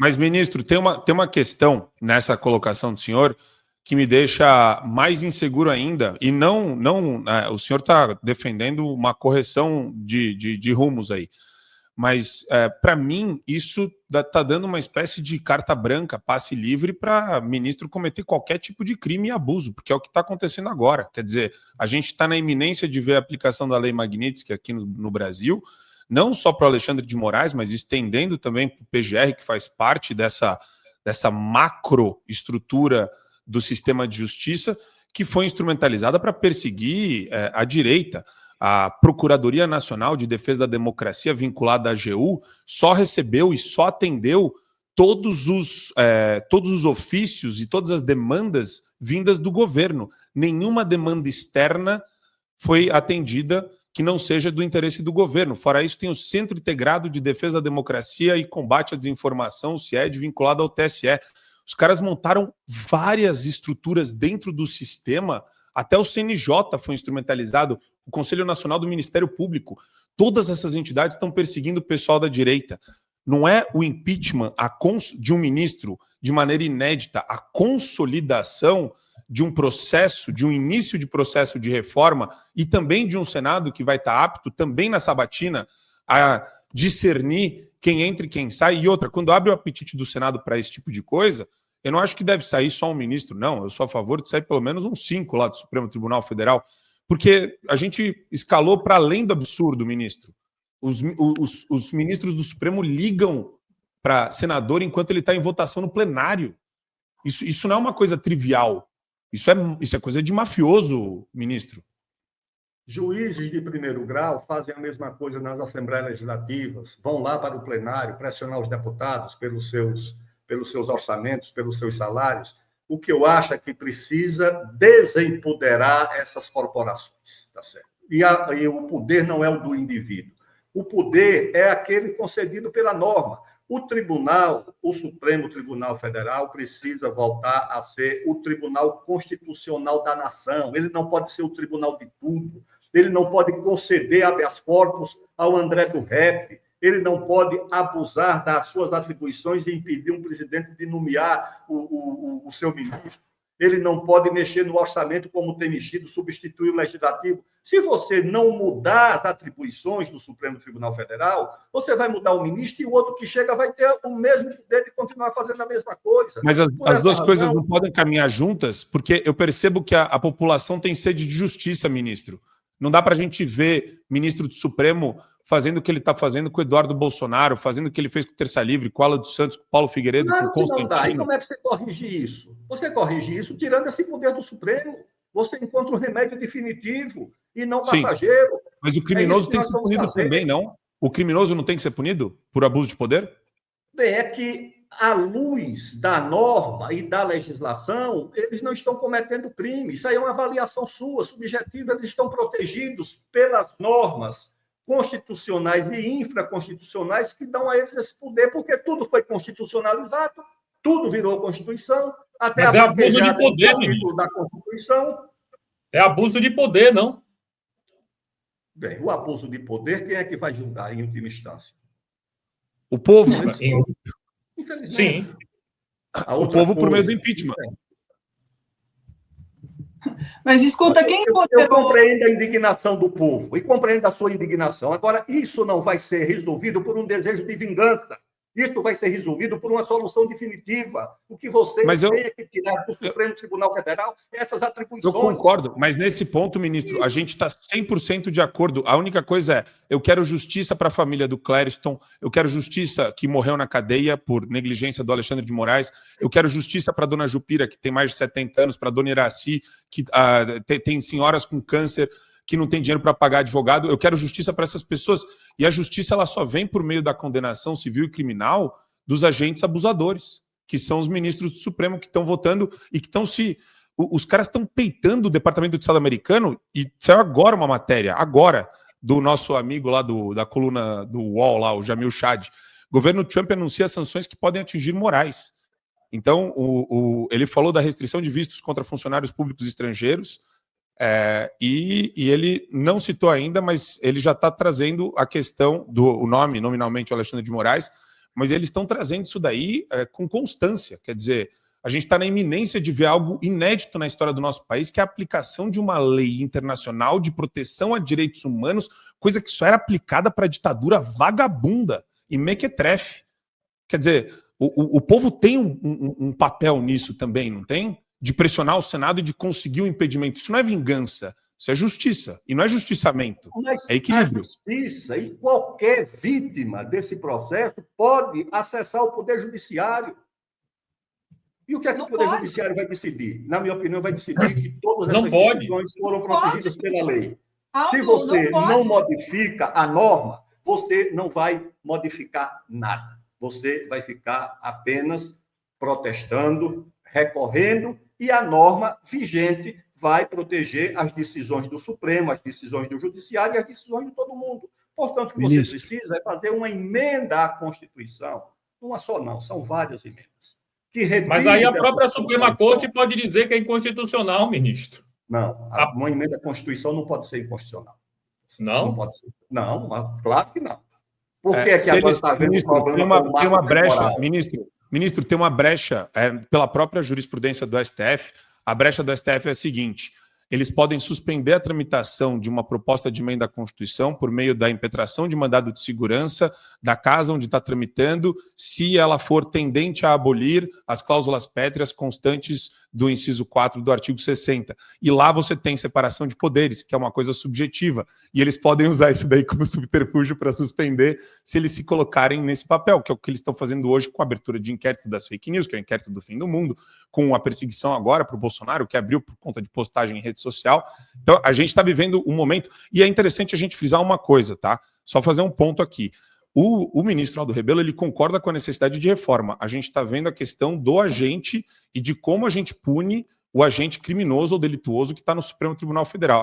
Mas, ministro, tem uma questão nessa colocação do senhor que me deixa mais inseguro ainda, e não o senhor está defendendo uma correção de rumos aí, mas para mim isso está dando uma espécie de carta branca, passe livre para ministro cometer qualquer tipo de crime e abuso, porque é o que está acontecendo agora. Quer dizer, a gente está na iminência de ver a aplicação da Lei Magnitsky aqui no Brasil, não só para o Alexandre de Moraes, mas estendendo também para o PGR, que faz parte dessa macroestrutura do sistema de justiça, que foi instrumentalizada para perseguir a direita. A Procuradoria Nacional de Defesa da Democracia, vinculada à AGU, só recebeu e só atendeu todos os ofícios e todas as demandas vindas do governo. Nenhuma demanda externa foi atendida que não seja do interesse do governo. Fora isso, tem o Centro Integrado de Defesa da Democracia e Combate à Desinformação, o CIED, vinculado ao TSE. Os caras montaram várias estruturas dentro do sistema, até o CNJ foi instrumentalizado, o Conselho Nacional do Ministério Público. Todas essas entidades estão perseguindo o pessoal da direita. Não é o impeachment de um ministro de maneira inédita, a consolidação de um processo, de um início de processo de reforma e também de um Senado que vai estar apto também na sabatina a discernir quem entra e quem sai. E outra, quando abre o apetite do Senado para esse tipo de coisa, eu não acho que deve sair só um ministro, não. Eu sou a favor de sair pelo menos uns 5 lá do Supremo Tribunal Federal, porque a gente escalou para além do absurdo, ministro. Os ministros do Supremo ligam para senador enquanto ele está em votação no plenário. Isso não é uma coisa trivial. Isso é coisa de mafioso, ministro. Juízes de primeiro grau fazem a mesma coisa nas assembleias legislativas, vão lá para o plenário pressionar os deputados pelos seus orçamentos, pelos seus salários. O que eu acho é que precisa desempoderar essas corporações, tá certo? E o poder não é o do indivíduo. O poder é aquele concedido pela norma. O Supremo Tribunal Federal precisa voltar a ser o Tribunal Constitucional da Nação. Ele não pode ser o tribunal de tudo. Ele não pode conceder habeas corpus ao André do Rep. Ele não pode abusar das suas atribuições e impedir um presidente de nomear o seu ministro. Ele não pode mexer no orçamento como tem mexido, substituir o legislativo. Se você não mudar as atribuições do Supremo Tribunal Federal, você vai mudar o ministro e o outro que chega vai ter o mesmo poder de continuar fazendo a mesma coisa. Mas as duas coisas não podem caminhar juntas, porque eu percebo que a população tem sede de justiça, ministro. Não dá para a gente ver ministro do Supremo fazendo o que ele está fazendo com o Eduardo Bolsonaro, fazendo o que ele fez com o Terça Livre, com o Alan dos Santos, com o Paulo Figueiredo, claro com o Constantino. Não dá. E como é que você corrige isso? Você corrige isso tirando esse poder do Supremo. Você encontra um remédio definitivo e não passageiro. Sim. Mas o criminoso tem que ser punido também, não? O criminoso não tem que ser punido por abuso de poder? É que, à luz da norma e da legislação, eles não estão cometendo crime. Isso aí é uma avaliação sua, subjetiva. Eles estão protegidos pelas normas constitucionais e infraconstitucionais que dão a eles esse poder, porque tudo foi constitucionalizado, tudo virou Constituição, até mas a abuso de poder, ministro. Da Constituição. É abuso de poder, não? Bem, o abuso de poder, quem é que vai julgar em última instância? O povo. Infelizmente. Sim. O povo por meio do impeachment. Mas escuta, quem eu compreendo a indignação do povo e compreendo a sua indignação. Agora, isso não vai ser resolvido por um desejo de vingança. Isso vai ser resolvido por uma solução definitiva. O que você tem que tirar do Supremo Tribunal Federal é essas atribuições. Eu concordo, mas nesse ponto, ministro, a gente está 100% de acordo. A única coisa é, eu quero justiça para a família do Clériston, eu quero justiça que morreu na cadeia por negligência do Alexandre de Moraes, eu quero justiça para a dona Jupira, que tem mais de 70 anos, para a dona Iraci, que tem senhoras com câncer, que não tem dinheiro para pagar advogado. Eu quero justiça para essas pessoas. E a justiça ela só vem por meio da condenação civil e criminal dos agentes abusadores, que são os ministros do Supremo que estão votando e que estão se... Os caras estão peitando o Departamento do Estado americano e saiu agora uma matéria, agora, do nosso amigo lá da coluna do UOL, lá, o Jamil Chad. O governo Trump anuncia sanções que podem atingir Moraes. Então, ele falou da restrição de vistos contra funcionários públicos estrangeiros, e ele não citou ainda, mas ele já está trazendo a questão o nome, nominalmente, o Alexandre de Moraes, mas eles estão trazendo isso daí com constância. Quer dizer, a gente está na iminência de ver algo inédito na história do nosso país, que é a aplicação de uma lei internacional de proteção a direitos humanos, coisa que só era aplicada para a ditadura vagabunda e mequetrefe. Quer dizer, o povo tem um papel nisso também, não tem? De pressionar o Senado e de conseguir o impedimento. Isso não é vingança, isso é justiça. E não é justiçamento, é equilíbrio. A justiça e qualquer vítima desse processo pode acessar o Poder Judiciário. E o que é que o Poder Judiciário vai decidir? Na minha opinião, vai decidir que todas essas decisões foram protegidas pela lei. Se você não modifica a norma, você não vai modificar nada. Você vai ficar apenas protestando, recorrendo, e a norma vigente vai proteger as decisões do Supremo, as decisões do Judiciário e as decisões de todo mundo. Portanto, o que você precisa é fazer uma emenda à Constituição. Uma só não, são várias emendas. Mas aí a própria Suprema Corte pode dizer que é inconstitucional, ministro. Não, uma emenda à Constituição não pode ser inconstitucional. Não? Não pode ser. Não, claro que não. Por que que agora está havendo problema? Tem uma brecha, ministro, tem uma brecha pela própria jurisprudência do STF. A brecha do STF é a seguinte: eles podem suspender a tramitação de uma proposta de emenda à Constituição por meio da impetração de mandado de segurança da casa onde está tramitando, se ela for tendente a abolir as cláusulas pétreas constantes do inciso 4 do artigo 60. E lá você tem separação de poderes, que é uma coisa subjetiva, e eles podem usar isso daí como subterfúgio para suspender se eles se colocarem nesse papel, que é o que eles estão fazendo hoje com a abertura de inquérito das fake news, que é o inquérito do fim do mundo, com a perseguição agora para o Bolsonaro, que abriu por conta de postagem em rede social. Então, a gente está vivendo um momento, e é interessante a gente frisar uma coisa, tá? Só fazer um ponto aqui. O ministro Aldo Rebelo, ele concorda com a necessidade de reforma. A gente está vendo a questão do agente e de como a gente pune o agente criminoso ou delituoso que está no Supremo Tribunal Federal.